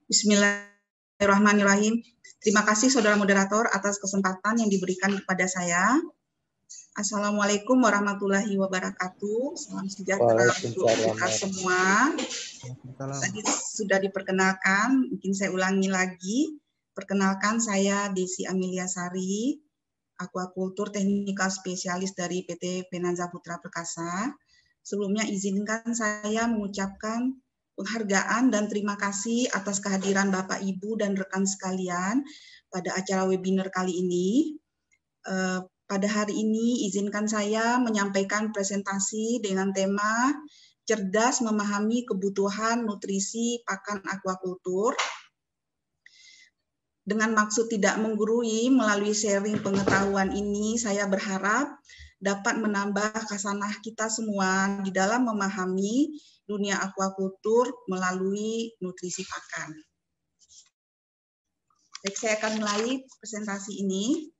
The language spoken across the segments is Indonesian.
Bismillahirrahmanirrahim. Terima kasih saudara moderator atas kesempatan yang diberikan kepada saya. Assalamualaikum warahmatullahi wabarakatuh. Salam sejahtera untuk kita semua. Tadi sudah diperkenalkan, mungkin saya ulangi lagi. Perkenalkan, saya Desi Amelia Sari, akuakultur teknikal spesialis dari PT Penanza Putra Perkasa. Sebelumnya izinkan saya mengucapkan penghargaan dan terima kasih atas kehadiran Bapak, Ibu, dan rekan sekalian pada acara webinar kali ini. Pada hari ini izinkan saya menyampaikan presentasi dengan tema cerdas memahami kebutuhan nutrisi pakan akuakultur. Dengan maksud tidak menggurui, melalui sharing pengetahuan ini, saya berharap dapat menambah khasanah kita semua di dalam memahami dunia akuakultur melalui nutrisi pakan. Baik, saya akan mulai presentasi ini.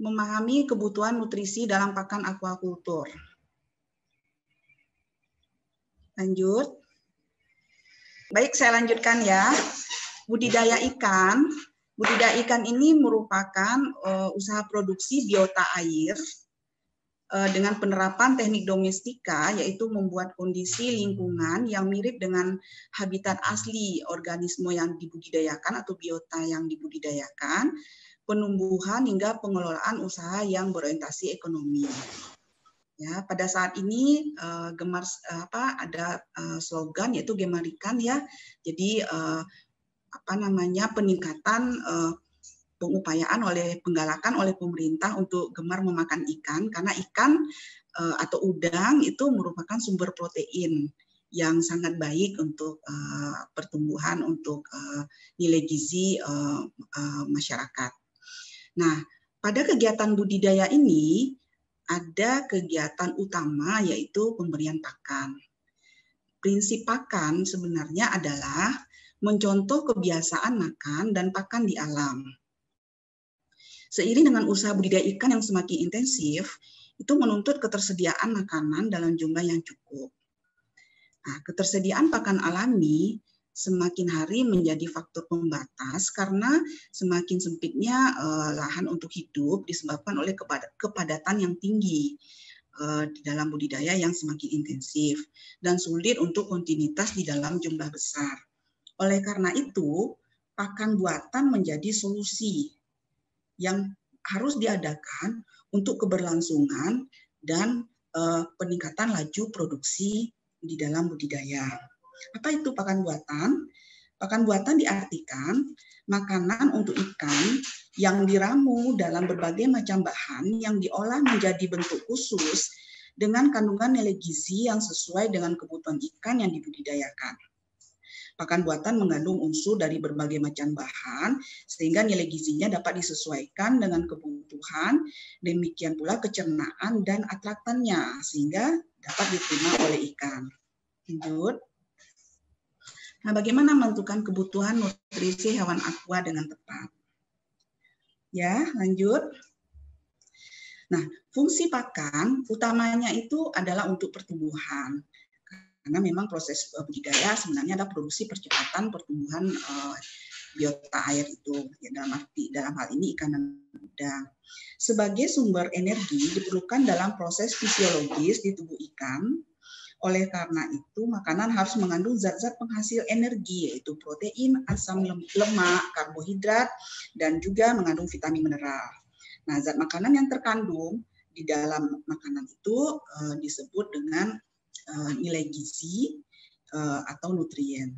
Memahami kebutuhan nutrisi dalam pakan akuakultur. Lanjut. Baik, saya lanjutkan ya. Budidaya ikan. Budidaya ikan ini merupakan usaha produksi biota air dengan penerapan teknik domestika, yaitu membuat kondisi lingkungan yang mirip dengan habitat asli organisme yang dibudidayakan atau biota yang dibudidayakan, penumbuhan hingga pengelolaan usaha yang berorientasi ekonomi. Ya, pada saat ini ada slogan yaitu Gemar Ikan ya. Jadi peningkatan pengupayaan penggalakan oleh pemerintah untuk gemar memakan ikan, karena ikan atau udang itu merupakan sumber protein yang sangat baik untuk pertumbuhan, untuk nilai gizi masyarakat. Nah, pada kegiatan budidaya ini ada kegiatan utama yaitu pemberian pakan. Prinsip pakan sebenarnya adalah mencontoh kebiasaan makan dan pakan di alam. Seiring dengan usaha budidaya ikan yang semakin intensif, itu menuntut ketersediaan makanan dalam jumlah yang cukup. Nah, ketersediaan pakan alami semakin hari menjadi faktor pembatas karena semakin sempitnya lahan untuk hidup disebabkan oleh kepadatan yang tinggi di dalam budidaya yang semakin intensif dan sulit untuk kontinuitas di dalam jumlah besar. Oleh karena itu, pakan buatan menjadi solusi yang harus diadakan untuk keberlangsungan dan peningkatan laju produksi di dalam budidaya. Apa itu pakan buatan? Pakan buatan diartikan makanan untuk ikan yang diramu dalam berbagai macam bahan yang diolah menjadi bentuk khusus dengan kandungan nilai gizi yang sesuai dengan kebutuhan ikan yang dibudidayakan. Pakan buatan mengandung unsur dari berbagai macam bahan sehingga nilai gizinya dapat disesuaikan dengan kebutuhan, demikian pula kecernaan dan atraktannya sehingga dapat diterima oleh ikan. Lanjut. Nah, bagaimana menentukan kebutuhan nutrisi hewan aqua dengan tepat? Ya, lanjut. Nah, fungsi pakan utamanya itu adalah untuk pertumbuhan. Karena memang proses budidaya sebenarnya ada produksi percepatan pertumbuhan biota air itu. Ya, dalam hal ini ikan dan udang. Sebagai sumber energi diperlukan dalam proses fisiologis di tubuh ikan. Oleh karena itu, makanan harus mengandung zat-zat penghasil energi, yaitu protein, asam lemak, karbohidrat, dan juga mengandung vitamin mineral. Nah, zat makanan yang terkandung di dalam makanan itu disebut dengan nilai gizi atau nutrien.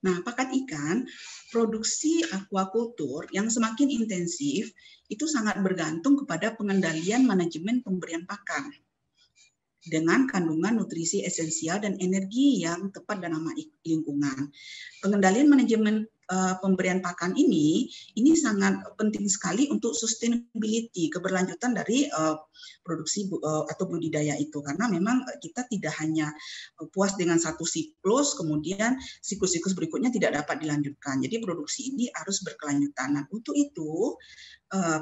Nah, pakan ikan, produksi akuakultur yang semakin intensif itu sangat bergantung kepada pengendalian manajemen pemberian pakan dengan kandungan nutrisi esensial dan energi yang tepat dan ramah lingkungan. Pengendalian manajemen pemberian pakan ini sangat penting sekali untuk sustainability, keberlanjutan dari produksi atau budidaya itu. Karena memang kita tidak hanya puas dengan satu siklus, kemudian siklus-siklus berikutnya tidak dapat dilanjutkan. Jadi produksi ini harus berkelanjutan. Nah, untuk itu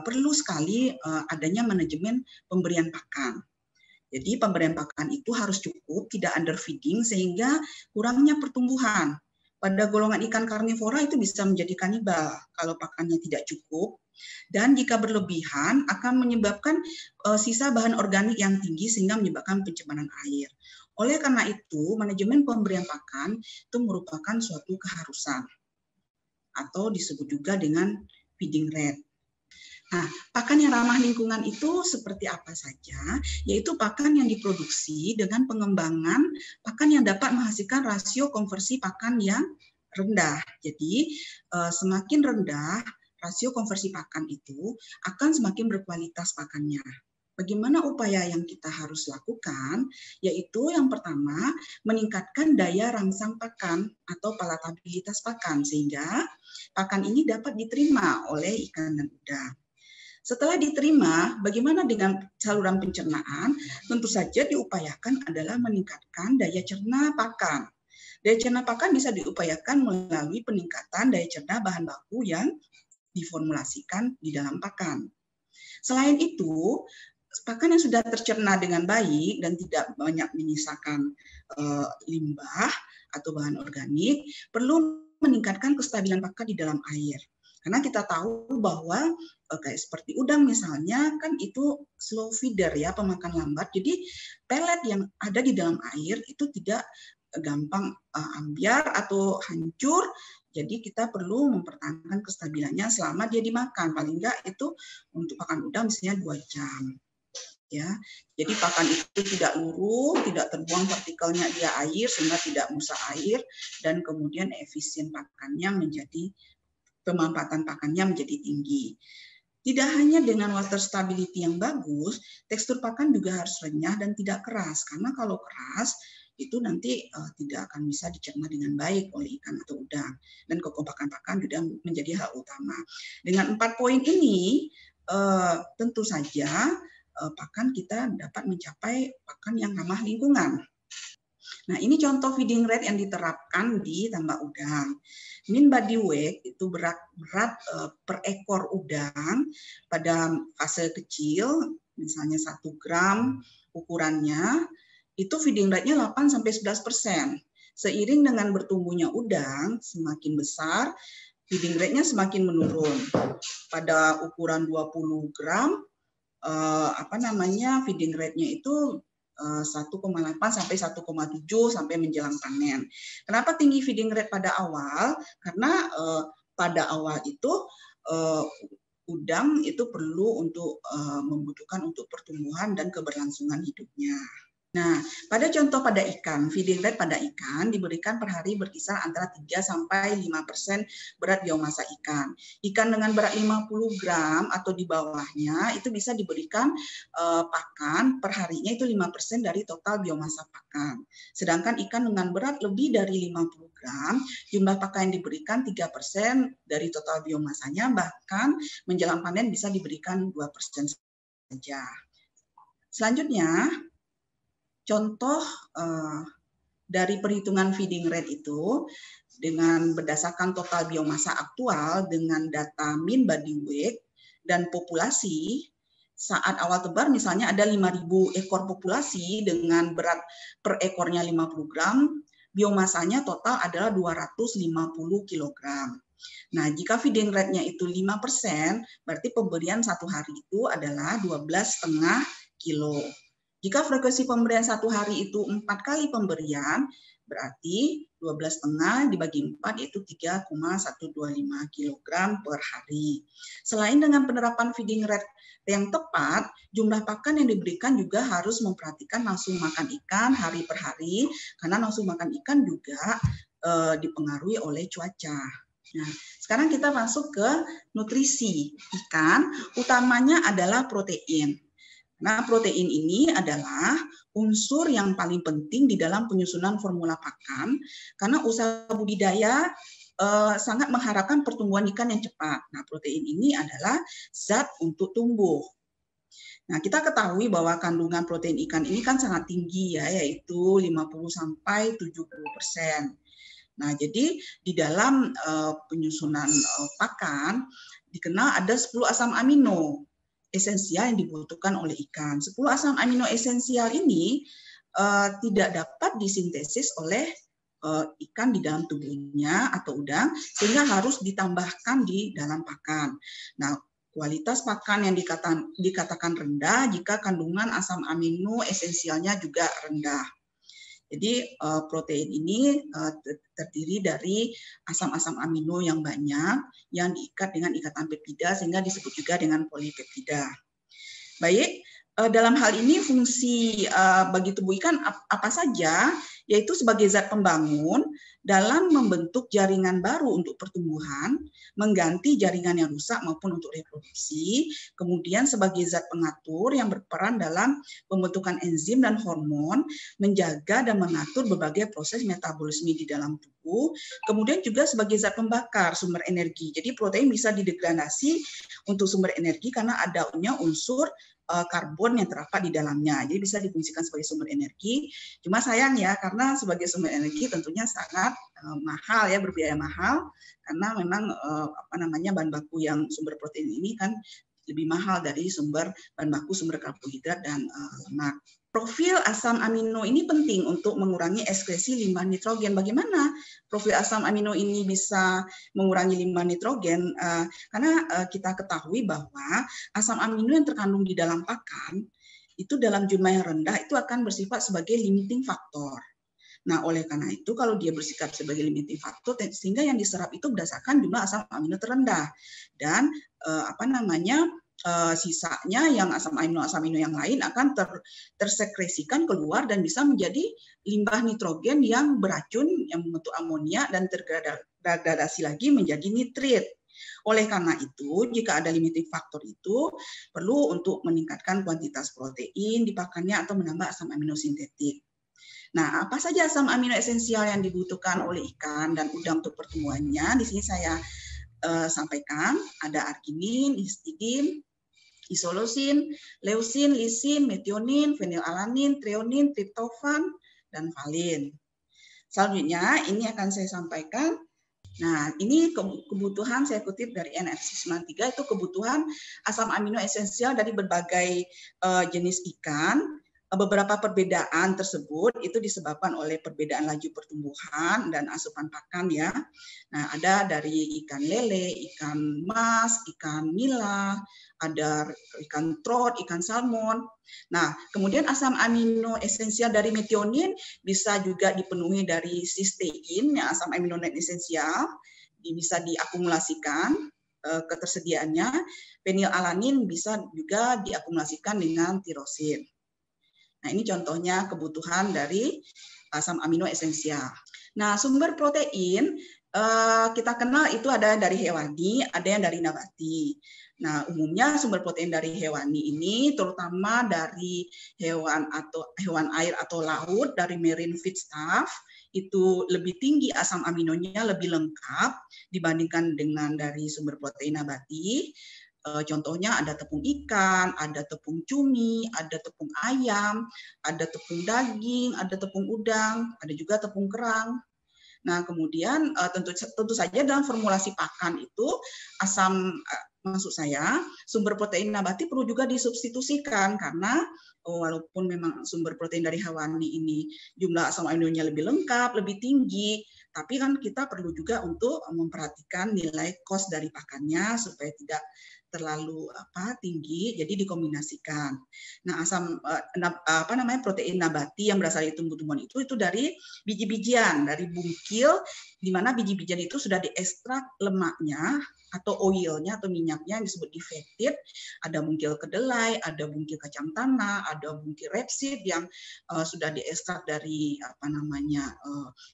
perlu sekali adanya manajemen pemberian pakan. Jadi pemberian pakan itu harus cukup, tidak underfeeding sehingga kurangnya pertumbuhan. Pada golongan ikan karnivora itu bisa menjadi kanibal kalau pakannya tidak cukup. Dan jika berlebihan akan menyebabkan sisa bahan organik yang tinggi sehingga menyebabkan pencemaran air. Oleh karena itu, manajemen pemberian pakan itu merupakan suatu keharusan atau disebut juga dengan feeding rate. Nah, pakan yang ramah lingkungan itu seperti apa saja? Yaitu pakan yang diproduksi dengan pengembangan pakan yang dapat menghasilkan rasio konversi pakan yang rendah. Jadi, semakin rendah rasio konversi pakan itu, akan semakin berkualitas pakannya. Bagaimana upaya yang kita harus lakukan? Yaitu yang pertama, meningkatkan daya rangsang pakan atau palatabilitas pakan, sehingga pakan ini dapat diterima oleh ikan dan udang. Setelah diterima, bagaimana dengan saluran pencernaan? Tentu saja diupayakan adalah meningkatkan daya cerna pakan. Daya cerna pakan bisa diupayakan melalui peningkatan daya cerna bahan baku yang diformulasikan di dalam pakan. Selain itu, pakan yang sudah tercerna dengan baik dan tidak banyak menyisakan limbah atau bahan organik, perlu meningkatkan kestabilan pakan di dalam air. Karena kita tahu bahwa kayak seperti udang misalnya kan itu slow feeder ya, pemakan lambat. Jadi pelet yang ada di dalam air itu tidak gampang ambyar atau hancur. Jadi kita perlu mempertahankan kestabilannya selama dia dimakan. Paling enggak itu untuk pakan udang misalnya 2 jam. Ya, jadi pakan itu tidak luruh, tidak terbuang partikelnya di air sehingga tidak merusak air, dan kemudian efisien pakannya menjadi pemanfaatan pakannya menjadi tinggi. Tidak hanya dengan water stability yang bagus, tekstur pakan juga harus renyah dan tidak keras. Karena kalau keras, itu nanti tidak akan bisa dicerna dengan baik oleh ikan atau udang. Dan kekompakan pakan juga menjadi hal utama. Dengan 4 poin ini, tentu saja pakan kita dapat mencapai pakan yang ramah lingkungan. Nah, ini contoh feeding rate yang diterapkan di tambak udang. Mean body weight itu berat per ekor udang pada fase kecil, misalnya 1 gram ukurannya, itu feeding rate-nya 8-11%. Seiring dengan bertumbuhnya udang semakin besar, feeding rate-nya semakin menurun. Pada ukuran 20 gram, feeding rate-nya itu 1,8 sampai 1,7 sampai menjelang panen. Kenapa tinggi feeding rate pada awal? Karena pada awal itu udang itu perlu untuk membutuhkan untuk pertumbuhan dan keberlangsungan hidupnya. Nah, pada contoh pada ikan, feeding rate pada ikan diberikan per hari berkisar antara 3-5% berat biomasa ikan. Ikan dengan berat 50 gram atau di bawahnya itu bisa diberikan pakan per harinya itu 5% dari total biomasa pakan. Sedangkan ikan dengan berat lebih dari 50 gram, jumlah pakan yang diberikan 3% dari total biomasanya, bahkan menjelang panen bisa diberikan 2% saja. Selanjutnya, contoh dari perhitungan feeding rate itu dengan berdasarkan total biomasa aktual dengan data mean body weight dan populasi saat awal tebar misalnya ada 5.000 ekor populasi dengan berat per ekornya 50 gram, biomasanya total adalah 250 kg. Nah, jika feeding rate-nya itu 5%, berarti pemberian satu hari itu adalah 12,5 kilo. Jika frekuensi pemberian satu hari itu 4 kali pemberian, berarti 12,5 dibagi 4 yaitu 3,125 kg per hari. Selain dengan penerapan feeding rate yang tepat, jumlah pakan yang diberikan juga harus memperhatikan nafsu makan ikan hari per hari, karena nafsu makan ikan juga dipengaruhi oleh cuaca. Nah, sekarang kita masuk ke nutrisi ikan, utamanya adalah protein. Nah, protein ini adalah unsur yang paling penting di dalam penyusunan formula pakan karena usaha budidaya sangat mengharapkan pertumbuhan ikan yang cepat. Nah, protein ini adalah zat untuk tumbuh. Nah, kita ketahui bahwa kandungan protein ikan ini kan sangat tinggi ya, yaitu 50-70%. Nah, jadi di dalam penyusunan pakan dikenal ada 10 asam amino. esensial yang dibutuhkan oleh ikan. 10 asam amino esensial ini tidak dapat disintesis oleh ikan di dalam tubuhnya atau udang, sehingga harus ditambahkan di dalam pakan. Nah, kualitas pakan yang dikatakan rendah jika kandungan asam amino esensialnya juga rendah. Jadi protein ini terdiri dari asam-asam amino yang banyak yang diikat dengan ikatan peptida sehingga disebut juga dengan polipeptida. Baik, dalam hal ini fungsi bagi tubuh ikan apa saja, yaitu sebagai zat pembangun dalam membentuk jaringan baru untuk pertumbuhan, mengganti jaringan yang rusak maupun untuk reproduksi, kemudian sebagai zat pengatur yang berperan dalam pembentukan enzim dan hormon, menjaga dan mengatur berbagai proses metabolisme di dalam tubuh, kemudian juga sebagai zat pembakar sumber energi. Jadi protein bisa didegradasi untuk sumber energi karena adanya unsur karbon yang terdapat di dalamnya. Jadi bisa difungsikan sebagai sumber energi. Cuma sayang ya, karena sebagai sumber energi tentunya sangat mahal ya, berbiaya mahal, karena memang bahan baku yang sumber protein ini kan lebih mahal dari sumber bahan baku sumber karbohidrat dan lemak. Profil asam amino ini penting untuk mengurangi ekskresi limbah nitrogen. Bagaimana profil asam amino ini bisa mengurangi limbah nitrogen? Karena kita ketahui bahwa asam amino yang terkandung di dalam pakan itu dalam jumlah yang rendah itu akan bersifat sebagai limiting factor. Nah, oleh karena itu kalau dia bersikap sebagai limiting factor, sehingga yang diserap itu berdasarkan jumlah asam amino terendah dan sisanya yang asam amino yang lain akan tersekresikan keluar dan bisa menjadi limbah nitrogen yang beracun yang membentuk amonia dan tergradasi lagi menjadi nitrit. Oleh karena itu, jika ada limiting factor itu perlu untuk meningkatkan kuantitas protein di pakannya atau menambah asam amino sintetik. Nah, apa saja asam amino esensial yang dibutuhkan oleh ikan dan udang untuk pertumbuhannya? Di sini saya sampaikan ada arginin, histidin, isoleusin, leusin, lisin, metionin, fenilalanin, treonin, triptofan, dan valin. Selanjutnya ini akan saya sampaikan. Nah, ini kebutuhan saya kutip dari NFC 93 itu kebutuhan asam amino esensial dari berbagai jenis ikan. Beberapa perbedaan tersebut itu disebabkan oleh perbedaan laju pertumbuhan dan asupan pakan ya. Nah, ada dari ikan lele, ikan mas, ikan nila, ada ikan trout, ikan salmon. Nah, kemudian asam amino esensial dari metionin bisa juga dipenuhi dari sistein, ya, asam amino esensial, bisa diakumulasikan ketersediaannya. Fenilalanin bisa juga diakumulasikan dengan tirosin. Nah, ini contohnya kebutuhan dari asam amino esensial. Nah, sumber protein kita kenal itu ada dari hewani, ada yang dari nabati. Nah, umumnya sumber protein dari hewani ini terutama dari hewan air atau laut, dari marine feedstuff, itu lebih tinggi asam aminonya, lebih lengkap dibandingkan dengan dari sumber protein nabati. Contohnya ada tepung ikan, ada tepung cumi, ada tepung ayam, ada tepung daging, ada tepung udang, ada juga tepung kerang. Nah, kemudian tentu saja dalam formulasi pakan itu maksud saya sumber protein nabati perlu juga disubstitusikan karena walaupun memang sumber protein dari hewani ini jumlah asam aminonya lebih lengkap, lebih tinggi, tapi kan kita perlu juga untuk memperhatikan nilai cost dari pakannya supaya tidak terlalu tinggi, jadi dikombinasikan. Nah, protein nabati yang berasal dari tumbuh-tumbuhan itu dari biji-bijian, dari bungkil, di mana biji-bijian itu sudah diekstrak lemaknya atau oilnya atau minyaknya yang disebut defected. Ada bungkil kedelai, ada bungkil kacang tanah, ada bungkil rapeseed yang sudah diekstrak dari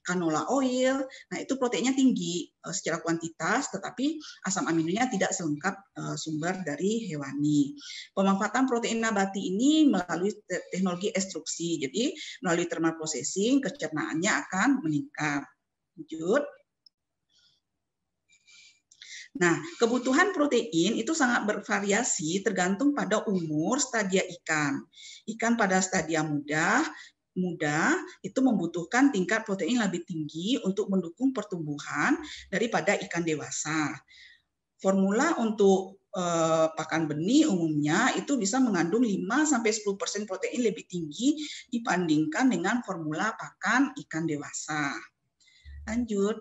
canola oil. Nah, itu proteinnya tinggi secara kuantitas, tetapi asam aminonya tidak selengkap sumber dari hewani. Pemanfaatan protein nabati ini melalui teknologi ekstruksi. Jadi melalui thermal processing kecernaannya akan meningkat. Lanjut. Nah, kebutuhan protein itu sangat bervariasi tergantung pada umur stadia ikan. Ikan pada stadia muda itu membutuhkan tingkat protein lebih tinggi untuk mendukung pertumbuhan daripada ikan dewasa. Formula untuk pakan benih umumnya itu bisa mengandung 5-10% protein lebih tinggi dibandingkan dengan formula pakan ikan dewasa. Lanjut.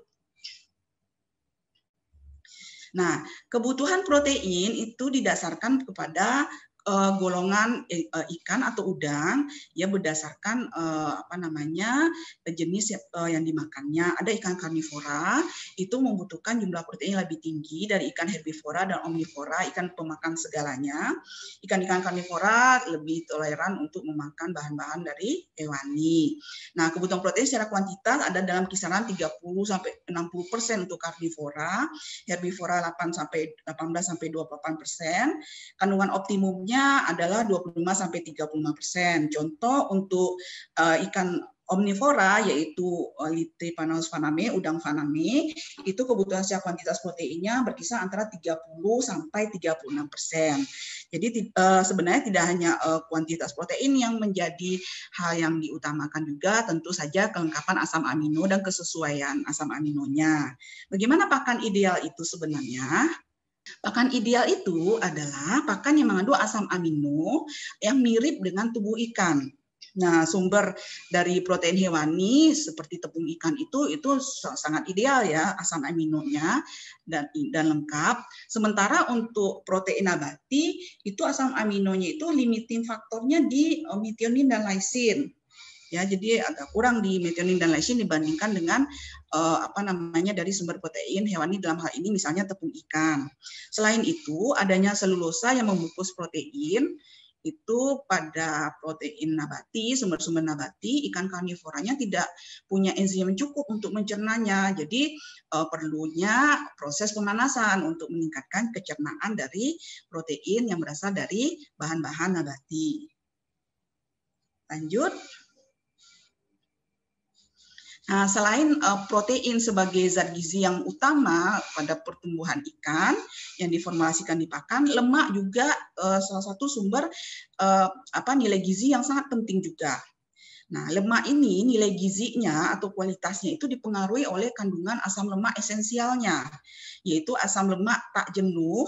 Nah, kebutuhan protein itu didasarkan kepada golongan ikan atau udang ya berdasarkan jenis yang dimakannya. Ada ikan karnivora itu membutuhkan jumlah protein lebih tinggi dari ikan herbivora dan omnivora, ikan pemakan segalanya. Ikan-ikan karnivora lebih toleran untuk memakan bahan-bahan dari hewani. Nah, kebutuhan protein secara kuantitas ada dalam kisaran 30-60% untuk karnivora, herbivora 18-28%, kandungan optimumnya adalah 25-35%. Contoh untuk ikan omnivora yaitu Lithripanaus faname, udang faname, itu kebutuhan secara kuantitas proteinnya berkisar antara 30-36%. Jadi sebenarnya tidak hanya kuantitas protein yang menjadi hal yang diutamakan juga, tentu saja kelengkapan asam amino dan kesesuaian asam aminonya. Bagaimana pakan ideal itu sebenarnya? Pakan ideal itu adalah pakan yang mengandung asam amino yang mirip dengan tubuh ikan. Nah, sumber dari protein hewani seperti tepung ikan itu sangat ideal ya asam aminonya dan lengkap. Sementara untuk protein nabati itu asam aminonya itu limiting faktornya di methionine dan lysine. Ya, jadi agak kurang di methionine dan lysine dibandingkan dengan dari sumber protein hewani dalam hal ini misalnya tepung ikan. Selain itu, adanya selulosa yang membungkus protein itu pada protein nabati, sumber-sumber nabati, ikan karnivoranya tidak punya enzim yang cukup untuk mencernanya. Jadi perlunya proses pemanasan untuk meningkatkan kecernaan dari protein yang berasal dari bahan-bahan nabati. Lanjut. Nah, selain protein sebagai zat gizi yang utama pada pertumbuhan ikan yang diformulasikan di pakan, lemak juga salah satu sumber nilai gizi yang sangat penting juga. Nah, lemak ini nilai gizinya atau kualitasnya itu dipengaruhi oleh kandungan asam lemak esensialnya, yaitu asam lemak tak jenuh,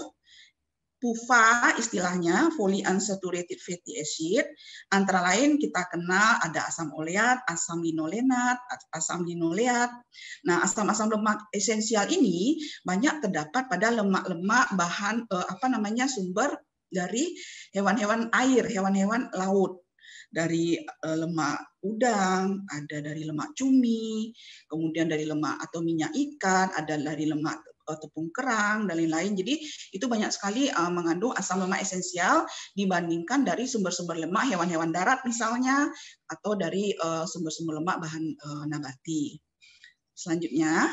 PUFA istilahnya, polyunsaturated fatty acid. Antara lain kita kenal ada asam oleat, asam linolenat, asam linoleat. Nah, asam-asam lemak esensial ini banyak terdapat pada lemak-lemak bahan sumber dari hewan-hewan air, hewan-hewan laut. Dari lemak udang, ada dari lemak cumi, kemudian dari lemak atau minyak ikan, ada dari lemak tepung kerang dan lain-lain. Jadi itu banyak sekali mengandung asam lemak esensial dibandingkan dari sumber-sumber lemak hewan-hewan darat misalnya atau dari sumber-sumber lemak bahan nabati. Selanjutnya,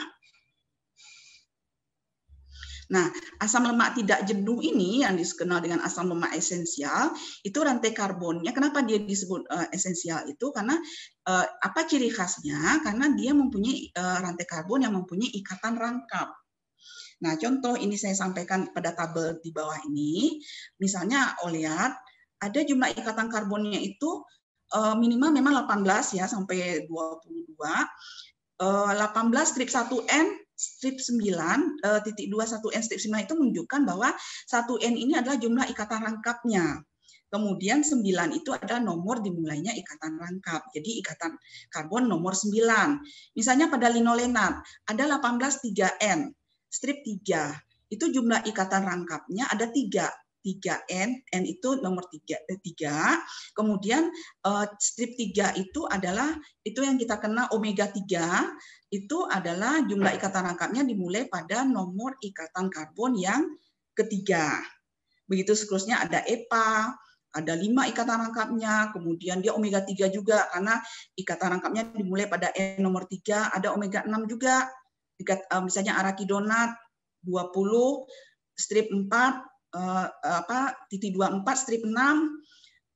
nah, asam lemak tidak jenuh ini yang dikenal dengan asam lemak esensial, itu rantai karbonnya. Kenapa dia disebut esensial itu? Karena apa ciri khasnya? Karena dia mempunyai rantai karbon yang mempunyai ikatan rangkap. Nah, contoh ini saya sampaikan pada tabel di bawah ini. Misalnya oleat, ada jumlah ikatan karbonnya itu minimal memang 18 ya sampai 22. 18 strip 1N strip 9 titik 21N strip 9 itu menunjukkan bahwa 1N ini adalah jumlah ikatan rangkapnya. Kemudian 9 itu adalah nomor dimulainya ikatan rangkap. Jadi ikatan karbon nomor 9. Misalnya pada linolenat ada 18 3N strip 3. Itu jumlah ikatan rangkapnya ada 3N, N itu nomor 3. Kemudian strip 3 itu adalah itu yang kita kenal omega 3, itu adalah jumlah ikatan rangkapnya dimulai pada nomor ikatan karbon yang ketiga. Begitu seterusnya ada EPA, ada 5 ikatan rangkapnya, kemudian dia omega 3 juga karena ikatan rangkapnya dimulai pada N nomor 3, ada omega 6 juga. Misalnya arakidonat 20 strip 4 titik 24 strip 6.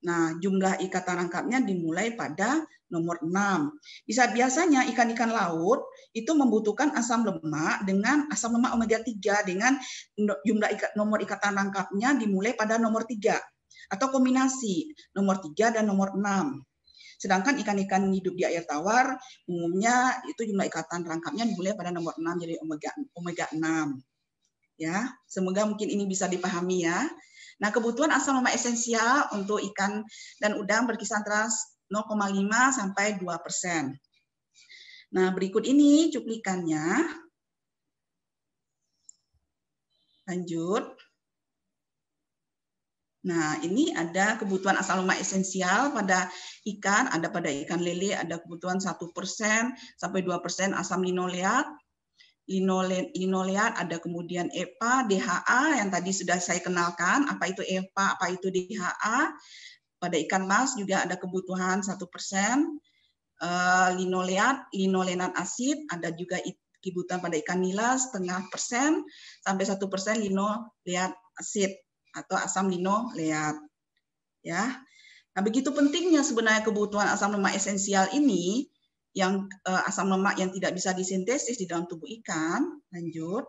Nah, jumlah ikatan rangkapnya dimulai pada nomor 6. Biasanya ikan-ikan laut itu membutuhkan asam lemak dengan asam lemak omega 3 dengan jumlah nomor ikatan rangkapnya dimulai pada nomor 3 atau kombinasi nomor 3 dan nomor 6. Sedangkan ikan-ikan hidup di air tawar umumnya itu jumlah ikatan rangkapnya dimulai pada nomor 6 jadi omega 6. Ya, semoga mungkin ini bisa dipahami ya. Nah, kebutuhan asam lemak esensial untuk ikan dan udang berkisar antara 0,5 sampai 2%. Nah, berikut ini cuplikannya. Lanjut. Nah, ini ada kebutuhan asam lemak esensial pada ikan, ada pada ikan lele, ada kebutuhan 1% sampai 2% asam linoleat. Linoleat ada kemudian EPA, DHA yang tadi sudah saya kenalkan, apa itu EPA, apa itu DHA. Pada ikan mas juga ada kebutuhan 1%. Linolenat asid, ada juga kebutuhan pada ikan nila 0,5% sampai 1% linoleat asid atau asam linoleat. Ya. Nah, begitu pentingnya sebenarnya kebutuhan asam lemak esensial ini, yang asam lemak yang tidak bisa disintesis di dalam tubuh ikan. Lanjut.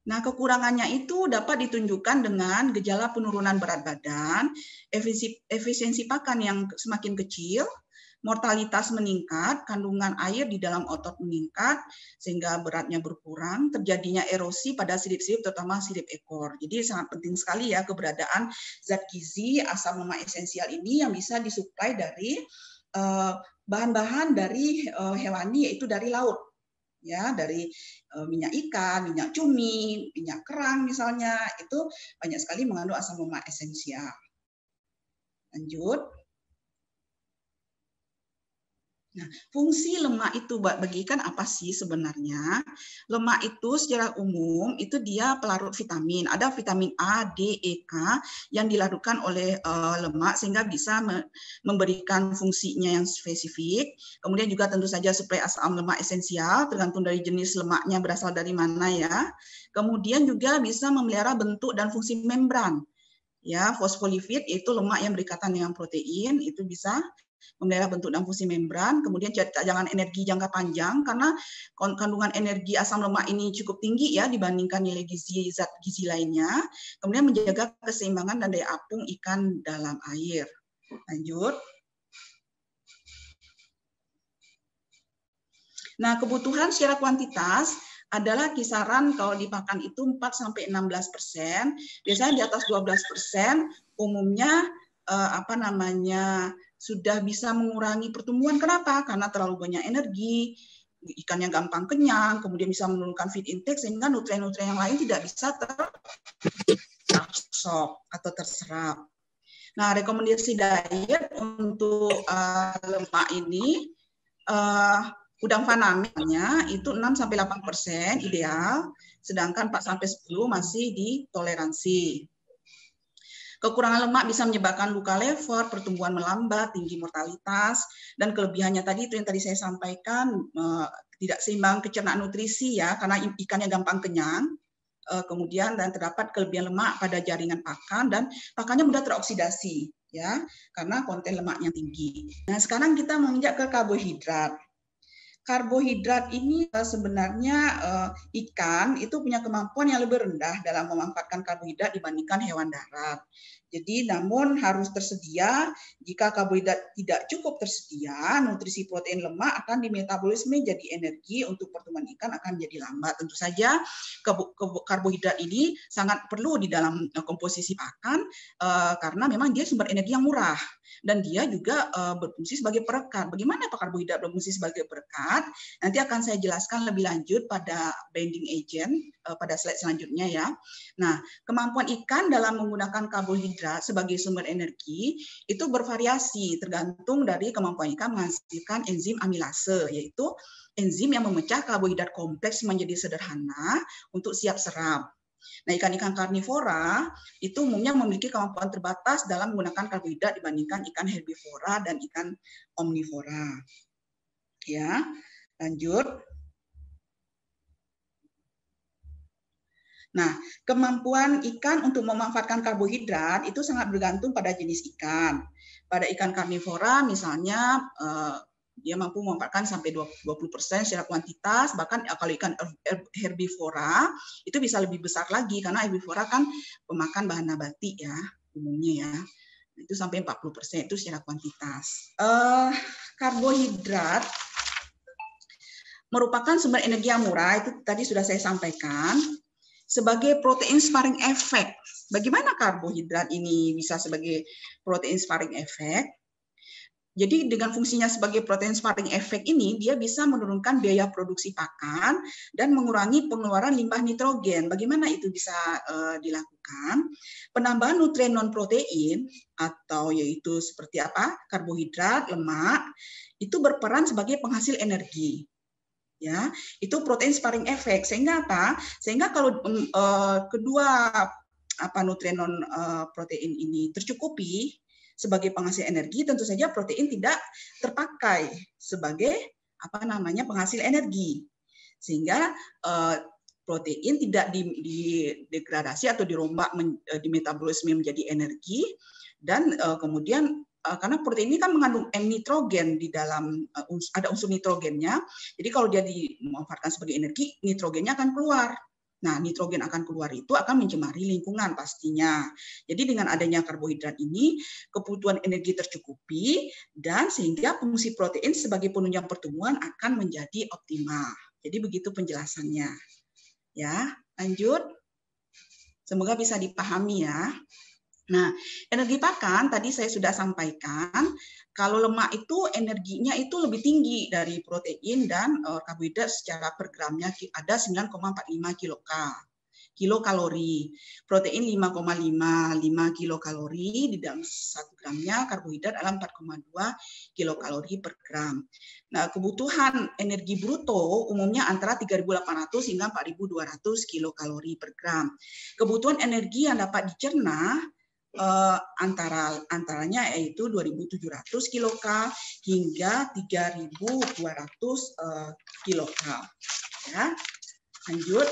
Nah, kekurangannya itu dapat ditunjukkan dengan gejala penurunan berat badan, efisiensi pakan yang semakin kecil, mortalitas meningkat, kandungan air di dalam otot meningkat, sehingga beratnya berkurang, terjadinya erosi pada sirip-sirip, terutama sirip ekor. Jadi sangat penting sekali ya keberadaan zat gizi asam lemak esensial ini yang bisa disuplai dari bahan-bahan dari hewani, yaitu dari laut. Ya, dari minyak ikan, minyak cumi, minyak kerang misalnya, itu banyak sekali mengandung asam lemak esensial. Lanjut. Nah, fungsi lemak itu bagi ikan apa sih sebenarnya? Lemak itu secara umum itu dia pelarut vitamin. Ada vitamin A, D, E, K yang dilarutkan oleh lemak sehingga bisa memberikan fungsinya yang spesifik. Kemudian juga tentu saja suplai asam lemak esensial tergantung dari jenis lemaknya berasal dari mana ya. Kemudian juga bisa memelihara bentuk dan fungsi membran. Ya, fosfolipid yaitu lemak yang berikatan dengan protein, itu bisa memelihara bentuk dan fungsi membran. Kemudian cadangan energi jangka panjang karena kandungan energi asam lemak ini cukup tinggi ya dibandingkan nilai gizi zat gizi lainnya. Kemudian menjaga keseimbangan dan daya apung ikan dalam air. Lanjut. Nah, kebutuhan secara kuantitas adalah kisaran kalau dipakan itu 4-16%. Biasanya di atas 12% umumnya sudah bisa mengurangi pertumbuhan. Kenapa? Karena terlalu banyak energi, ikannya gampang kenyang, kemudian bisa menurunkan feed intake sehingga nutrien-nutrien yang lain tidak bisa terabsorb atau terserap. Nah, rekomendasi diet untuk lemak ini udang faname-nya itu 6-8% ideal, sedangkan 4-10 masih ditoleransi. Kekurangan lemak bisa menyebabkan luka lever, pertumbuhan melambat, tinggi mortalitas, dan kelebihannya tadi itu yang tadi saya sampaikan, tidak seimbang pencernaan nutrisi ya, karena ikannya gampang kenyang, kemudian dan terdapat kelebihan lemak pada jaringan pakan dan pakannya mudah teroksidasi ya, karena konten lemaknya tinggi. Nah, sekarang kita menginjak ke karbohidrat. Karbohidrat ini sebenarnya ikan itu punya kemampuan yang lebih rendah dalam memanfaatkan karbohidrat dibandingkan hewan darat. Jadi namun harus tersedia, jika karbohidrat tidak cukup tersedia, nutrisi protein lemak akan dimetabolisme jadi energi untuk pertumbuhan ikan akan jadi lambat. Tentu saja karbohidrat ini sangat perlu di dalam komposisi pakan karena memang dia sumber energi yang murah dan dia juga berfungsi sebagai perekat. Bagaimana karbohidrat berfungsi sebagai perekat? Nanti akan saya jelaskan lebih lanjut pada binding agent pada slide selanjutnya ya. Nah, kemampuan ikan dalam menggunakan karbohidrat sebagai sumber energi itu bervariasi tergantung dari kemampuan ikan menghasilkan enzim amilase, yaitu enzim yang memecah karbohidrat kompleks menjadi sederhana untuk siap serap. Nah, ikan-ikan karnivora itu umumnya memiliki kemampuan terbatas dalam menggunakan karbohidrat dibandingkan ikan herbivora dan ikan omnivora. Ya, lanjut. Nah, kemampuan ikan untuk memanfaatkan karbohidrat itu sangat bergantung pada jenis ikan. Pada ikan karnivora misalnya dia mampu memanfaatkan sampai 20% secara kuantitas, bahkan kalau ikan herbivora itu bisa lebih besar lagi karena herbivora kan pemakan bahan nabati ya umumnya ya. Itu sampai 40% itu secara kuantitas. Karbohidrat merupakan sumber energi yang murah, itu tadi sudah saya sampaikan, sebagai protein sparing effect. Bagaimana karbohidrat ini bisa sebagai protein sparing effect? Jadi dengan fungsinya sebagai protein sparing effect ini, dia bisa menurunkan biaya produksi pakan dan mengurangi pengeluaran limbah nitrogen. Bagaimana itu bisa dilakukan? Penambahan nutrien non-protein, atau yaitu seperti apa? Karbohidrat, lemak, itu berperan sebagai penghasil energi. Ya, itu protein sparing effect. Sehingga apa? Sehingga kalau kedua nutrien non-protein ini tercukupi sebagai penghasil energi, tentu saja protein tidak terpakai sebagai penghasil energi, sehingga protein tidak didegradasi atau dirombak di metabolisme menjadi energi, dan kemudian karena protein ini kan mengandung nitrogen di dalam, ada unsur nitrogennya, jadi kalau dia dimanfaatkan sebagai energi, nitrogennya akan keluar. Nah, nitrogen akan keluar itu akan mencemari lingkungan pastinya. Jadi dengan adanya karbohidrat ini, kebutuhan energi tercukupi, dan sehingga fungsi protein sebagai penunjang pertumbuhan akan menjadi optimal. Jadi begitu penjelasannya. Ya, lanjut. Semoga bisa dipahami ya. Nah, energi pakan tadi saya sudah sampaikan, kalau lemak itu energinya itu lebih tinggi dari protein dan karbohidrat secara per gramnya ada 9,45 kilokalori. Protein 5,55 kilokalori di dalam 1 gramnya, karbohidrat adalah 4,2 kilokalori per gram. Nah, kebutuhan energi bruto umumnya antara 3.800 hingga 4.200 kilokalori per gram. Kebutuhan energi yang dapat dicerna antaranya yaitu 2.700 kilokal hingga 3.200 kilokal. Ya, lanjut.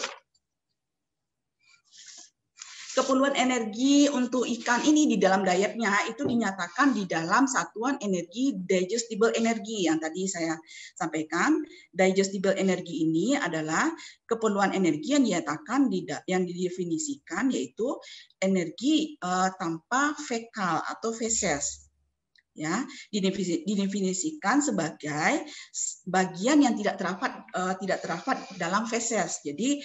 Keperluan energi untuk ikan ini di dalam dietnya itu dinyatakan di dalam satuan energi digestible energy yang tadi saya sampaikan. Digestible energy ini adalah keperluan energi yang dinyatakan yang didefinisikan yaitu energi tanpa fekal atau feses. Ya, didefinisikan sebagai bagian yang tidak terdapat dalam feses. Jadi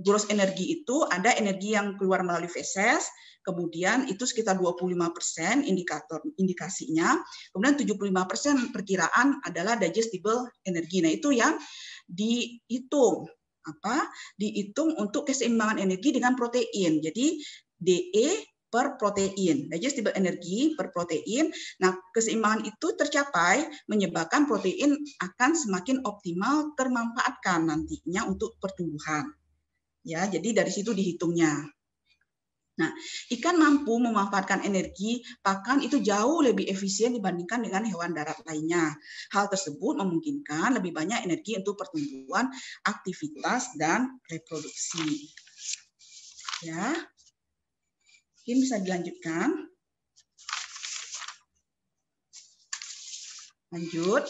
gross energi itu ada energi yang keluar melalui feses, kemudian itu sekitar 25% indikasinya, kemudian 75% perkiraan adalah digestible energi. Nah, itu yang dihitung dihitung untuk keseimbangan energi dengan protein. Jadi DE per protein, digestible energi per protein. Nah, keseimbangan itu tercapai menyebabkan protein akan semakin optimal termanfaatkan nantinya untuk pertumbuhan. Ya, jadi dari situ dihitungnya. Nah, ikan mampu memanfaatkan energi pakan itu jauh lebih efisien dibandingkan dengan hewan darat lainnya. Hal tersebut memungkinkan lebih banyak energi untuk pertumbuhan, aktivitas, dan reproduksi. Ya, mungkin bisa dilanjutkan. Lanjut.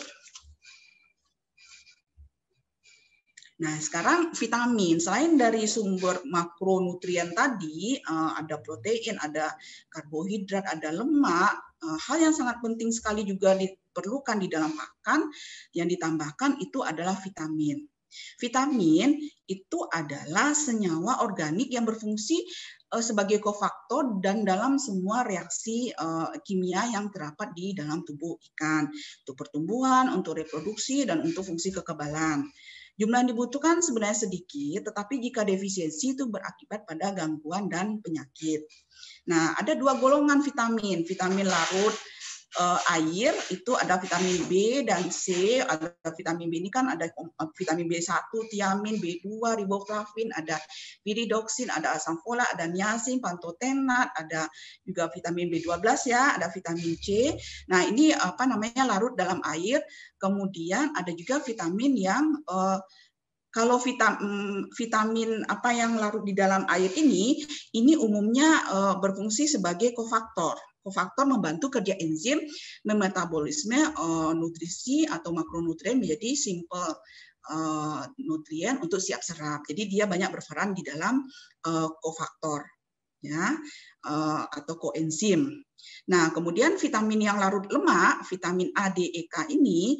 Nah, sekarang vitamin. Selain dari sumber makronutrien tadi, ada protein, ada karbohidrat, ada lemak, hal yang sangat penting sekali juga diperlukan di dalam pakan yang ditambahkan itu adalah vitamin. Vitamin itu adalah senyawa organik yang berfungsi sebagai kofaktor dan dalam semua reaksi kimia yang terdapat di dalam tubuh ikan, untuk pertumbuhan, untuk reproduksi, dan untuk fungsi kekebalan. Jumlah yang dibutuhkan sebenarnya sedikit, tetapi jika defisiensi itu berakibat pada gangguan dan penyakit. Nah, ada 2 golongan vitamin. Vitamin larut air itu ada vitamin B dan C. Ada vitamin B ini kan ada vitamin B1, tiamin, B2, riboflavin, ada piridoksin, ada asam folat, ada niacin, pantotenat, ada juga vitamin B12 ya, ada vitamin C. Nah, ini larut dalam air. Kemudian ada juga vitamin yang kalau vitamin yang larut di dalam air ini umumnya berfungsi sebagai kofaktor. Kofaktor membantu kerja enzim memetabolisme nutrisi atau makronutrien menjadi simple nutrien untuk siap serap. Jadi dia banyak berperan di dalam kofaktor. ya, atau koenzim. Nah, kemudian vitamin yang larut lemak, vitamin A, D, E, K ini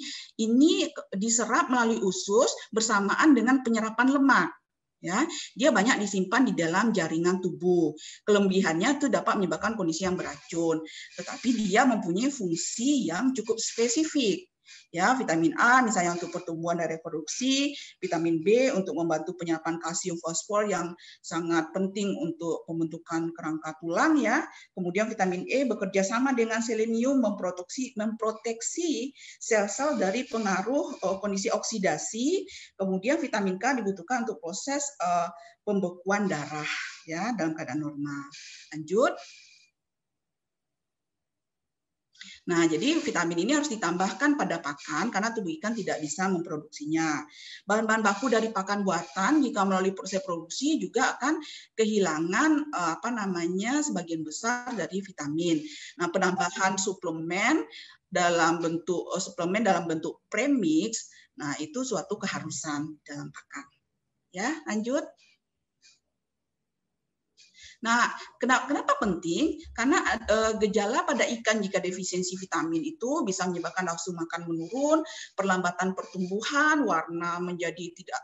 diserap melalui usus bersamaan dengan penyerapan lemak. Ya, dia banyak disimpan di dalam jaringan tubuh. Kelebihannya itu dapat menyebabkan kondisi yang beracun, tetapi dia mempunyai fungsi yang cukup spesifik. Ya, vitamin A misalnya untuk pertumbuhan dan reproduksi, vitamin B untuk membantu penyerapan kalsium fosfor yang sangat penting untuk pembentukan kerangka tulang ya. Kemudian vitamin E bekerja sama dengan selenium memproteksi sel-sel dari pengaruh kondisi oksidasi. Kemudian vitamin K dibutuhkan untuk proses pembekuan darah ya dalam keadaan normal. Lanjut. Nah, jadi vitamin ini harus ditambahkan pada pakan karena tubuh ikan tidak bisa memproduksinya. Bahan-bahan baku dari pakan buatan jika melalui proses produksi juga akan kehilangan sebagian besar dari vitamin. Nah, penambahan suplemen dalam bentuk premix, nah itu suatu keharusan dalam pakan. Ya, lanjut. Nah, kenapa penting? Karena gejala pada ikan jika defisiensi vitamin itu bisa menyebabkan nafsu makan menurun, perlambatan pertumbuhan, warna menjadi tidak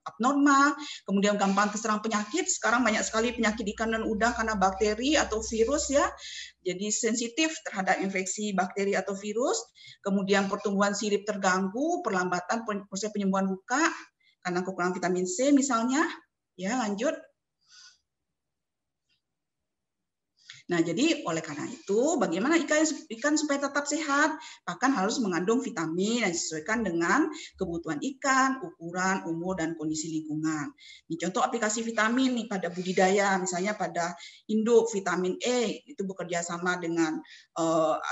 abnormal, kemudian gampang terserang penyakit. Sekarang banyak sekali penyakit ikan dan udang karena bakteri atau virus ya. Jadi sensitif terhadap infeksi bakteri atau virus. Kemudian pertumbuhan sirip terganggu, perlambatan proses penyembuhan luka karena kekurangan vitamin C misalnya. Ya, lanjut. Nah, jadi oleh karena itu, bagaimana ikan supaya tetap sehat? Pakan harus mengandung vitamin yang disesuaikan dengan kebutuhan ikan, ukuran, umur, dan kondisi lingkungan. Ini contoh aplikasi vitamin nih pada budidaya, misalnya pada induk vitamin E itu bekerja sama dengan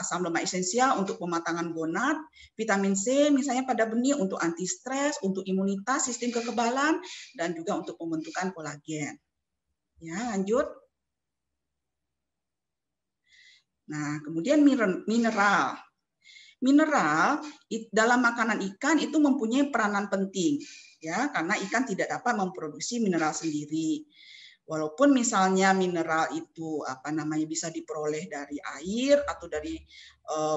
asam lemak esensial untuk pematangan gonad, vitamin C misalnya pada benih untuk anti stres, untuk imunitas, sistem kekebalan, dan juga untuk pembentukan kolagen. Ya, lanjut. Nah, kemudian mineral. Mineral dalam makanan ikan itu mempunyai peranan penting, ya, karena ikan tidak dapat memproduksi mineral sendiri. Walaupun misalnya mineral itu bisa diperoleh dari air atau dari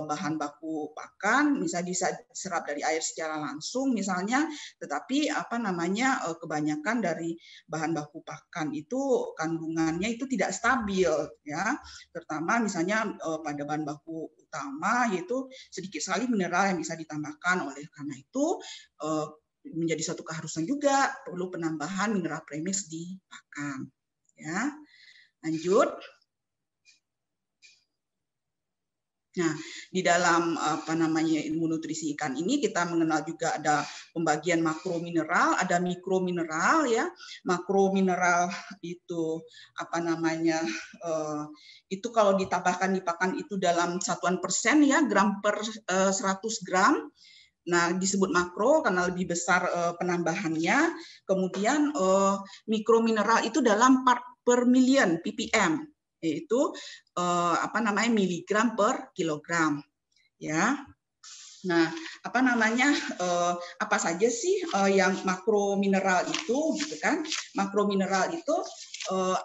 bahan baku pakan, misalnya bisa diserap dari air secara langsung misalnya, tetapi kebanyakan dari bahan baku pakan itu kandungannya itu tidak stabil ya, terutama misalnya pada bahan baku utama yaitu sedikit sekali mineral yang bisa ditambahkan. Oleh karena itu menjadi suatu keharusan juga perlu penambahan mineral premix di pakan. Ya, lanjut. Nah, di dalam ilmu nutrisi ikan ini kita mengenal juga ada pembagian makromineral, ada mikromineral ya. Makromineral itu itu kalau ditambahkan di pakan itu dalam satuan persen ya, gram per 100 gram. Nah, disebut makro karena lebih besar penambahannya. Kemudian mikromineral itu dalam part per million ppm, yaitu miligram per kilogram. Ya. Nah, apa saja sih yang makromineral itu, gitu kan? Makromineral itu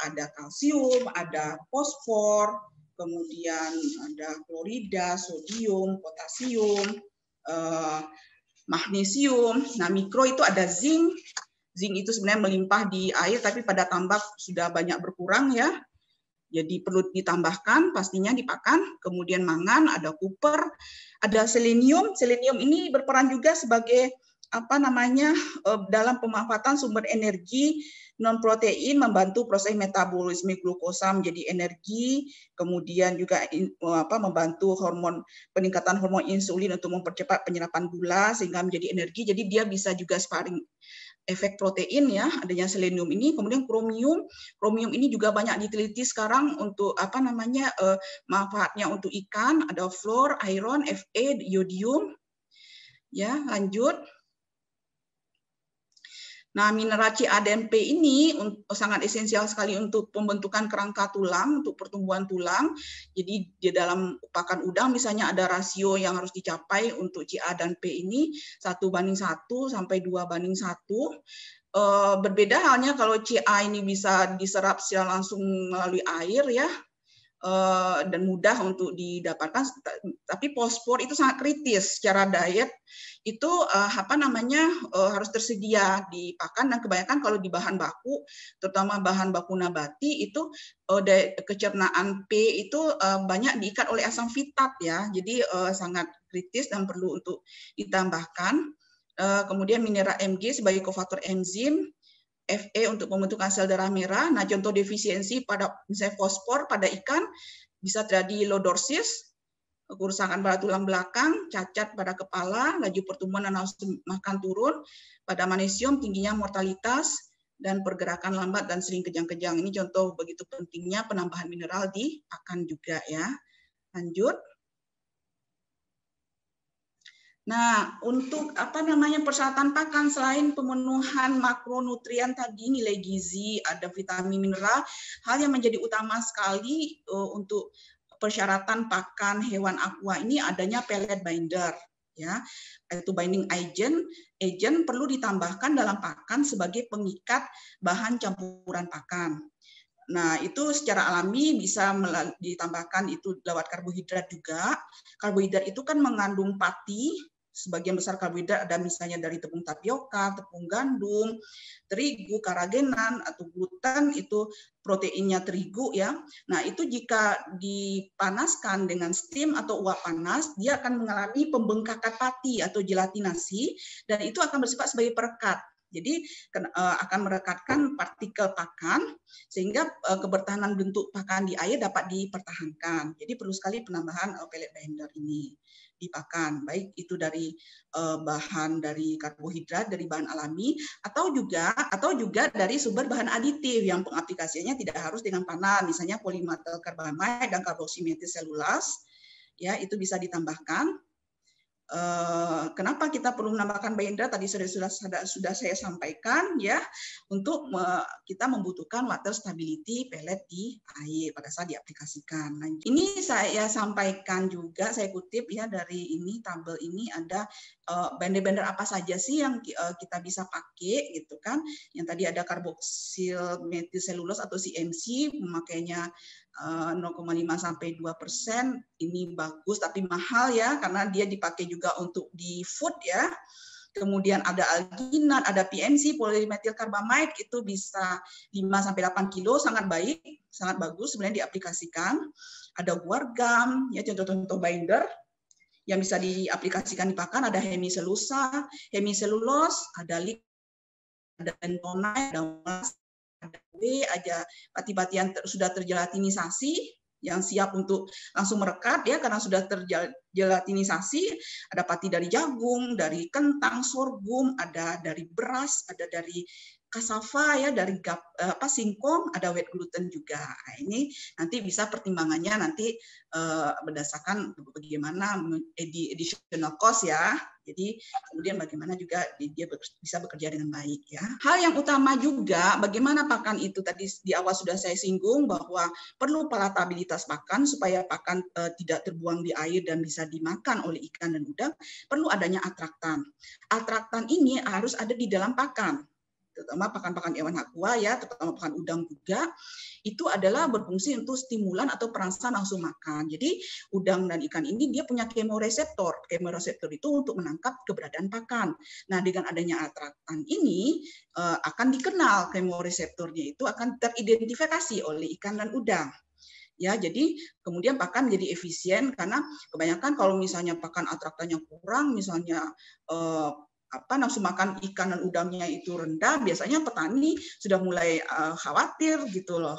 ada kalsium, ada fosfor, kemudian ada klorida, sodium, potasium, magnesium. Nah, mikro itu ada zinc. Zinc itu sebenarnya melimpah di air, tapi pada tambak sudah banyak berkurang ya. Jadi perlu ditambahkan pastinya di pakan. Kemudian mangan, ada kuper, ada selenium. Selenium ini berperan juga sebagai dalam pemanfaatan sumber energi non protein, membantu proses metabolisme glukosa menjadi energi, kemudian juga membantu peningkatan hormon insulin untuk mempercepat penyerapan gula sehingga menjadi energi. Jadi dia bisa juga sparing efek protein ya, adanya selenium ini. Kemudian kromium ini juga banyak diteliti sekarang untuk manfaatnya untuk ikan, ada fluor, iron, Fe, iodium. Ya, lanjut. Nah, mineral Ca dan P ini sangat esensial sekali untuk pembentukan kerangka tulang, untuk pertumbuhan tulang. Jadi di dalam pakan udang misalnya ada rasio yang harus dicapai untuk Ca dan P ini 1:1 sampai 2:1. Berbeda halnya kalau Ca ini bisa diserap secara langsung melalui air ya, dan mudah untuk didapatkan, tapi fosfor itu sangat kritis secara diet itu harus tersedia di pakan, dan kebanyakan kalau di bahan baku, terutama bahan baku nabati itu kecernaan P itu banyak diikat oleh asam fitat ya, jadi sangat kritis dan perlu untuk ditambahkan. Kemudian mineral Mg sebagai kofaktor enzim, Fe untuk pembentukan sel darah merah. Nah, contoh defisiensi pada misalnya fosfor pada ikan bisa terjadi lordoses, kerusakan pada tulang belakang, cacat pada kepala, laju pertumbuhan dan nafsu makan turun. Pada magnesium tingginya mortalitas dan pergerakan lambat dan sering kejang-kejang. Ini contoh begitu pentingnya penambahan mineral di pakan juga ya. Lanjut. Nah, untuk persyaratan pakan selain pemenuhan makronutrien tadi, nilai gizi, ada vitamin, mineral, hal yang menjadi utama sekali untuk persyaratan pakan hewan aqua ini adanya pellet binder ya. Itu binding agent perlu ditambahkan dalam pakan sebagai pengikat bahan campuran pakan. Nah, itu secara alami bisa ditambahkan itu lewat karbohidrat juga. Karbohidrat itu kan mengandung pati. Sebagian besar karbohidrat ada misalnya dari tepung tapioka, tepung gandum, terigu, karagenan, atau gluten, itu proteinnya terigu ya. Nah, itu jika dipanaskan dengan steam atau uap panas, dia akan mengalami pembengkakan pati atau gelatinasi, dan itu akan bersifat sebagai perekat. Jadi akan merekatkan partikel pakan sehingga kebertahanan bentuk pakan di air dapat dipertahankan. Jadi perlu sekali penambahan pellet binder ini di pakan, baik itu dari bahan dari karbohidrat, dari bahan alami, atau juga dari sumber bahan aditif yang pengaplikasiannya tidak harus dengan panel, misalnya polymethyl carbamide dan karboksimetil selulase, ya itu bisa ditambahkan. Kenapa kita perlu menambahkan binder? Tadi sudah saya sampaikan ya, untuk kita membutuhkan water stability pellet di air pada saat diaplikasikan. Nah, ini saya sampaikan juga, saya kutip ya dari ini tabel ini, ada binder apa saja sih yang kita bisa pakai gitu kan. Yang tadi ada karboksil metil selulose atau CMC, pemakaiannya 0,5 sampai 2%. Ini bagus tapi mahal ya, karena dia dipakai juga untuk di food ya. Kemudian ada alginat, ada PMC, polymethyl carbamide, itu bisa 5 sampai 8 kilo, sangat baik, sangat bagus sebenarnya diaplikasikan. Ada guargam, ya contoh-contoh binder yang bisa diaplikasikan di pakan, ada hemiselulosa, hemiselulose, ada bentonite, ada ada pati-pati yang sudah tergelatinisasi yang siap untuk langsung merekat ya, karena sudah tergelatinisasi. Ada pati dari jagung, dari kentang, sorghum, ada dari beras, ada dari cassava ya, dari singkong, ada wheat gluten juga. Nah, ini nanti bisa pertimbangannya nanti berdasarkan bagaimana additional cost ya. Jadi kemudian bagaimana juga dia bisa bekerja dengan baik ya. Hal yang utama juga bagaimana pakan itu, tadi di awal sudah saya singgung bahwa perlu palatabilitas pakan supaya pakan tidak terbuang di air dan bisa dimakan oleh ikan dan udang. Perlu adanya atraktan. Atraktan ini harus ada di dalam pakan, terutama pakan-pakan hewan aqua ya, terutama pakan udang juga, itu adalah berfungsi untuk stimulan atau perangsang nafsu makan. Jadi udang dan ikan ini dia punya kemoreseptor. Kemoreseptor itu untuk menangkap keberadaan pakan. Nah, dengan adanya atraktan ini akan dikenal kemoreseptornya, itu akan teridentifikasi oleh ikan dan udang. Ya, jadi kemudian pakan menjadi efisien, karena kebanyakan kalau misalnya pakan atraktannya kurang, misalnya nafsu makan ikan dan udangnya itu rendah, biasanya petani sudah mulai khawatir gitu loh,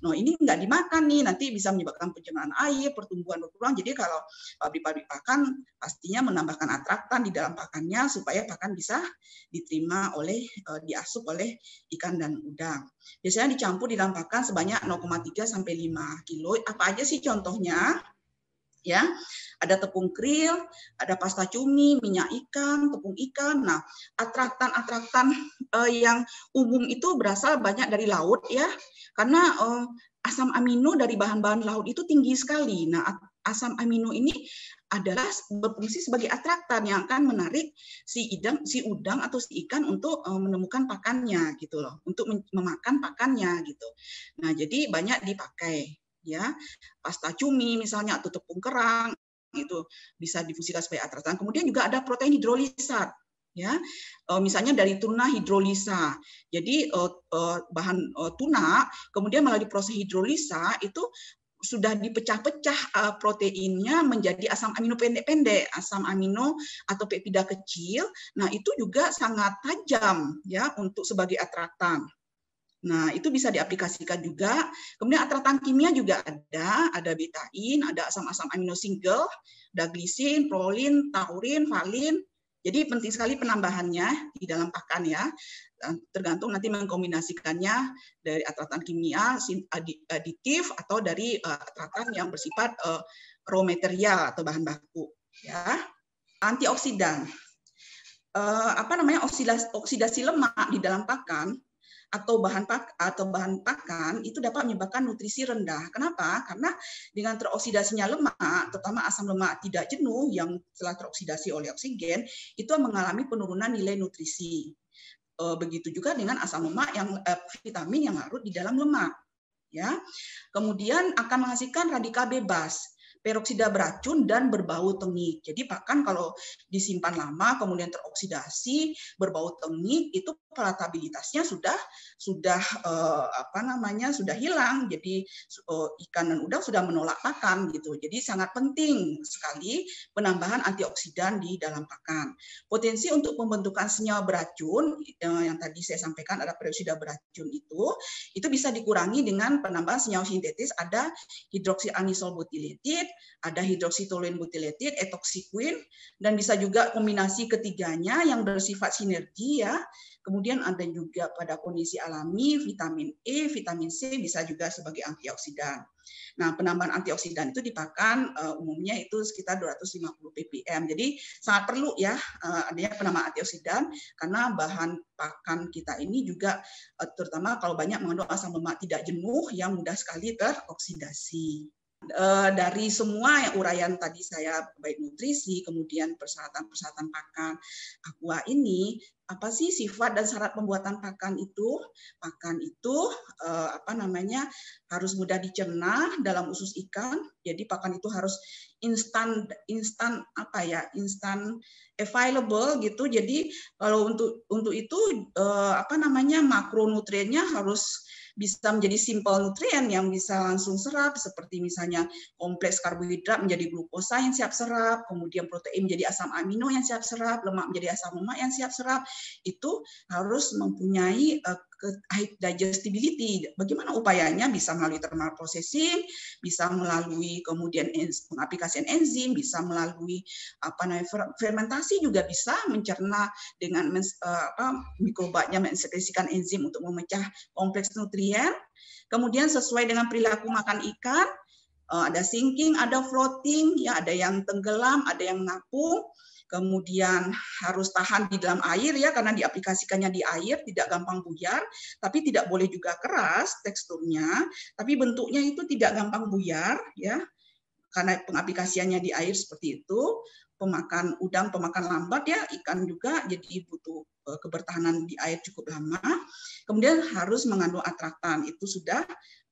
no ini nggak dimakan nih, nanti bisa menyebabkan pencemaran air, pertumbuhan berkurang. Jadi kalau pabrik-pabrik pakan pastinya menambahkan atraktan di dalam pakannya supaya pakan bisa diterima oleh diasup oleh ikan dan udang. Biasanya dicampur di dalam pakan sebanyak 0,3 sampai 5 kilo. Apa aja sih contohnya? Ya, Ada tepung krill, ada pasta cumi, minyak ikan, tepung ikan. Nah, atraktan-atraktan yang umum itu berasal banyak dari laut ya, karena asam amino dari bahan-bahan laut itu tinggi sekali. Nah, asam amino ini adalah berfungsi sebagai atraktan yang akan menarik si udang atau si ikan untuk menemukan pakannya gitu loh, untuk memakan pakannya gitu. Nah, jadi banyak dipakai ya. Pasta cumi misalnya atau tepung kerang itu bisa difungsikan sebagai atraktan. Kemudian juga ada protein hidrolisat ya. Misalnya dari tuna hidrolisa. Jadi bahan tuna kemudian melalui proses hidrolisa itu sudah dipecah-pecah proteinnya menjadi asam amino pendek-pendek, asam amino atau peptida kecil. Nah, itu juga sangat tajam ya untuk sebagai atraktan. Nah, itu bisa diaplikasikan juga. Kemudian atraktan kimia juga ada betain, ada asam-asam amino single, ada glisin, prolin, taurin, valin. Jadi penting sekali penambahannya di dalam pakan ya. Tergantung nanti mengkombinasikannya dari atraktan kimia, aditif atau dari atraktan yang bersifat raw material atau bahan baku ya. Antioksidan. Oksidasi lemak di dalam pakan atau bahan pakan itu dapat menyebabkan nutrisi rendah. Kenapa? Karena dengan teroksidasinya lemak, terutama asam lemak tidak jenuh yang telah teroksidasi oleh oksigen, itu mengalami penurunan nilai nutrisi. Begitu juga dengan asam lemak yang vitamin yang larut di dalam lemak. Ya, kemudian akan menghasilkan radikal bebas, peroksida beracun dan berbau tengik. Jadi pakan kalau disimpan lama kemudian teroksidasi, berbau tengik itu palatabilitasnya sudah hilang. Jadi ikan dan udang sudah menolak pakan gitu. Jadi sangat penting sekali penambahan antioksidan di dalam pakan. Potensi untuk pembentukan senyawa beracun yang tadi saya sampaikan ada peroksida beracun itu bisa dikurangi dengan penambahan senyawa sintetis, ada hidroksianisol butiletid, ada hidroksitoluen butiletid, etoksikuin, dan bisa juga kombinasi ketiganya yang bersifat sinergi ya. Kemudian ada juga pada kondisi alami vitamin E, vitamin C bisa juga sebagai antioksidan. Nah, penambahan antioksidan itu di pakan umumnya itu sekitar 250 ppm. Jadi sangat perlu ya adanya penambahan antioksidan karena bahan pakan kita ini juga terutama kalau banyak mengandung asam lemak tidak jenuh yang mudah sekali teroksidasi. Dari semua uraian tadi saya baik nutrisi, kemudian persyaratan-persyaratan pakan aqua ini, apa sih sifat dan syarat pembuatan pakan itu? Pakan itu harus mudah dicerna dalam usus ikan. Jadi pakan itu harus instan available gitu. Jadi kalau untuk itu makronutriennya harus bisa menjadi simple nutrien yang bisa langsung serap, seperti misalnya kompleks karbohidrat menjadi glukosa yang siap serap, kemudian protein menjadi asam amino yang siap serap, lemak menjadi asam lemak yang siap serap. Itu harus mempunyai high digestibility. Bagaimana upayanya? Bisa melalui thermal processing, bisa melalui kemudian pengaplikasian enzim, bisa melalui fermentasi juga bisa mencerna dengan mikrobatnya mensekresikan enzim untuk memecah kompleks nutrien. Kemudian sesuai dengan perilaku makan ikan, ada sinking, ada floating, ya ada yang tenggelam, ada yang mengapung. Kemudian harus tahan di dalam air ya karena diaplikasikannya di air, tidak gampang buyar, tapi tidak boleh juga keras teksturnya, tapi bentuknya itu tidak gampang buyar ya. Karena pengaplikasiannya di air seperti itu, pemakan udang pemakan lambat ya, ikan juga jadi butuh kebertahanan di air cukup lama. Kemudian harus mengandung atraktan, itu sudah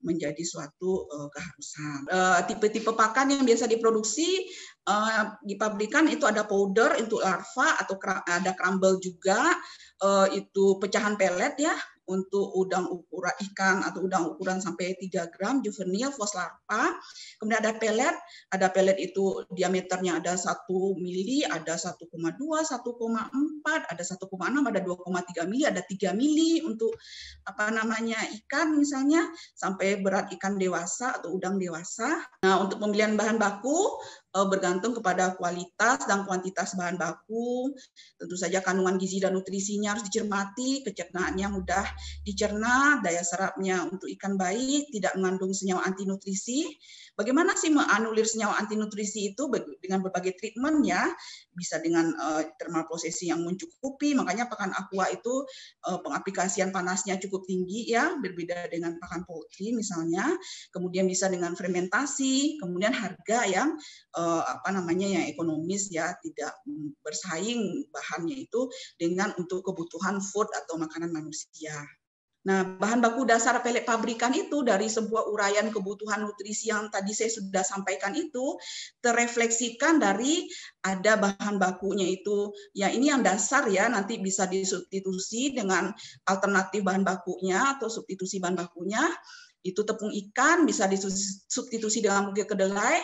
menjadi suatu keharusan. Tipe-tipe pakan yang biasa diproduksi di pabrikan itu ada powder untuk larva atau ada crumble juga, itu pecahan pelet ya untuk udang ukuran ikan atau udang ukuran sampai 3 gram juvenil fos larva. Kemudian ada pelet itu diameternya ada 1 mili, ada 1,2, 1,4, ada 1,6, ada 2,3 mili, ada 3 mili untuk ikan misalnya sampai berat ikan dewasa atau udang dewasa. Nah, untuk pemilihan bahan baku bergantung kepada kualitas dan kuantitas bahan baku. Tentu saja kandungan gizi dan nutrisinya harus dicermati, pencernaannya mudah dicerna, daya serapnya untuk ikan baik, tidak mengandung senyawa anti nutrisi, Bagaimana sih menganulir senyawa anti nutrisi itu dengan berbagai treatment ya, bisa dengan thermal processing yang mencukupi, makanya pakan aqua itu pengaplikasian panasnya cukup tinggi ya, berbeda dengan pakan poultry misalnya, kemudian bisa dengan fermentasi, kemudian harga yang yang ekonomis ya, tidak bersaing bahannya itu dengan untuk kebutuhan food atau makanan manusia. Nah, bahan baku dasar pelet pabrikan itu dari sebuah uraian kebutuhan nutrisi yang tadi saya sudah sampaikan itu terrefleksikan dari ada bahan bakunya itu, ya ini yang dasar ya, nanti bisa disubstitusi dengan alternatif bahan bakunya atau substitusi bahan bakunya. Itu tepung ikan bisa disubstitusi dengan mungkin kedelai,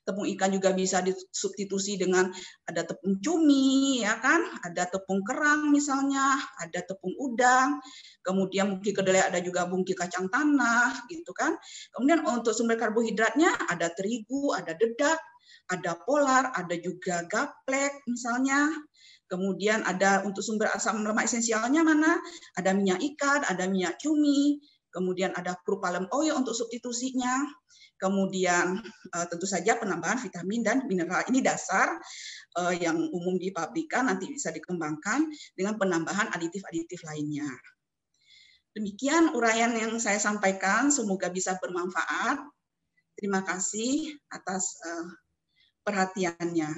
tepung ikan juga bisa disubstitusi dengan ada tepung cumi, ya kan, ada tepung kerang misalnya, ada tepung udang, kemudian mungkin kedelai ada juga bungki kacang tanah, gitu kan. Kemudian untuk sumber karbohidratnya ada terigu, ada dedak, ada polar, ada juga gaplek misalnya. Kemudian ada untuk sumber asam lemak esensialnya mana? Ada minyak ikan, ada minyak cumi, kemudian ada crude palm oil untuk substitusinya, kemudian tentu saja penambahan vitamin dan mineral. Ini dasar yang umum di pabrikan, nanti bisa dikembangkan dengan penambahan aditif-aditif lainnya. Demikian uraian yang saya sampaikan, semoga bisa bermanfaat. Terima kasih atas perhatiannya.